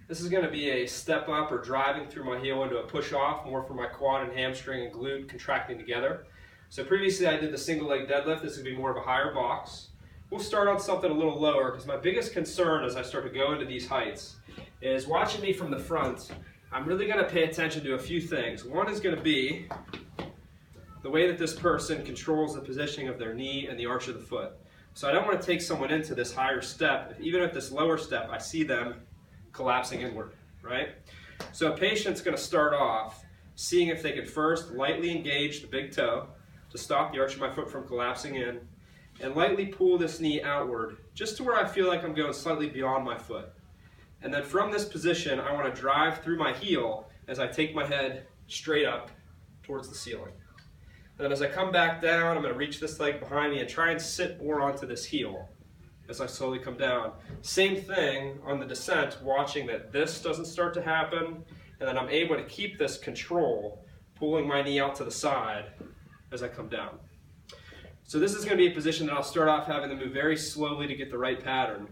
This is going to be a step up or driving through my heel into a push off, more for my quad and hamstring and glute contracting together. So previously I did the single leg deadlift. This would be more of a higher box. We'll start on something a little lower because my biggest concern as I start to go into these heights is watching me from the front. I'm really going to pay attention to a few things. One is going to be the way that this person controls the positioning of their knee and the arch of the foot. So I don't want to take someone into this higher step, even at this lower step, I see them collapsing inward, right? So a patient's going to start off seeing if they can first lightly engage the big toe to stop the arch of my foot from collapsing in, and lightly pull this knee outward, just to where I feel like I'm going slightly beyond my foot. And then from this position, I want to drive through my heel as I take my head straight up towards the ceiling. And then as I come back down, I'm going to reach this leg behind me and try and sit more onto this heel as I slowly come down. Same thing on the descent, watching that this doesn't start to happen, and then I'm able to keep this control, pulling my knee out to the side as I come down. So this is going to be a position that I'll start off having to move very slowly to get the right pattern.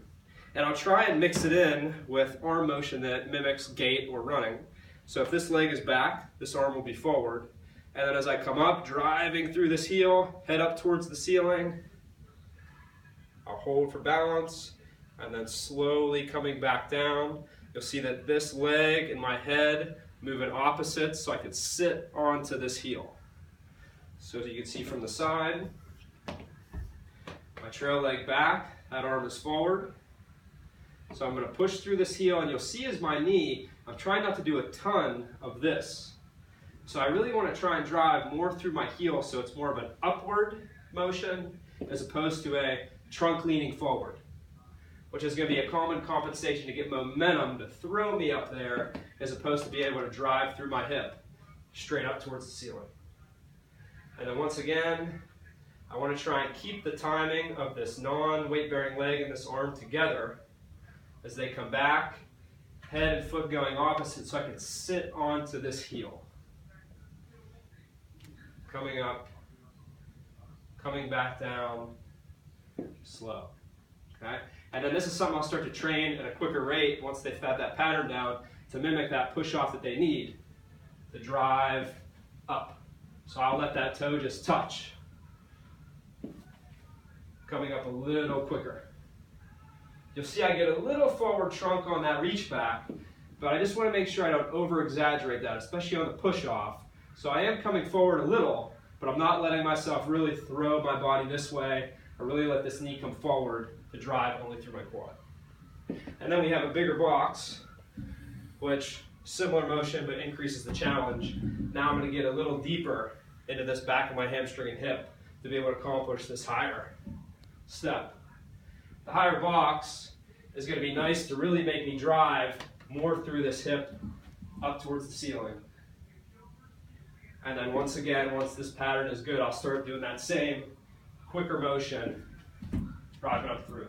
And I'll try and mix it in with arm motion that mimics gait or running. So if this leg is back, this arm will be forward. And then as I come up, driving through this heel, head up towards the ceiling, I'll hold for balance, and then slowly coming back down. You'll see that this leg and my head move in opposites, so I can sit onto this heel. So as you can see from the side, my trail leg back, that arm is forward. So I'm going to push through this heel, and you'll see as my knee, I'm trying not to do a ton of this. So I really want to try and drive more through my heel, so it's more of an upward motion as opposed to a trunk leaning forward, which is going to be a common compensation to get momentum to throw me up there as opposed to be able to drive through my hip straight up towards the ceiling. And then once again, I want to try and keep the timing of this non-weight bearing leg and this arm together as they come back, head and foot going opposite, so I can sit onto this heel. Coming up, coming back down, slow, okay? And then this is something I'll start to train at a quicker rate once they've had that pattern down to mimic that push off that they need to drive up. So I'll let that toe just touch. Coming up a little quicker. You'll see I get a little forward trunk on that reach back, but I just want to make sure I don't over exaggerate that, especially on the push off. So I am coming forward a little, but I'm not letting myself really throw my body this way or really let this knee come forward to drive only through my quad. And then we have a bigger box, which similar motion but increases the challenge. Now I'm going to get a little deeper into this back of my hamstring and hip to be able to accomplish this higher step. The higher box is going to be nice to really make me drive more through this hip up towards the ceiling. And then once again, once this pattern is good, I'll start doing that same quicker motion, driving up through.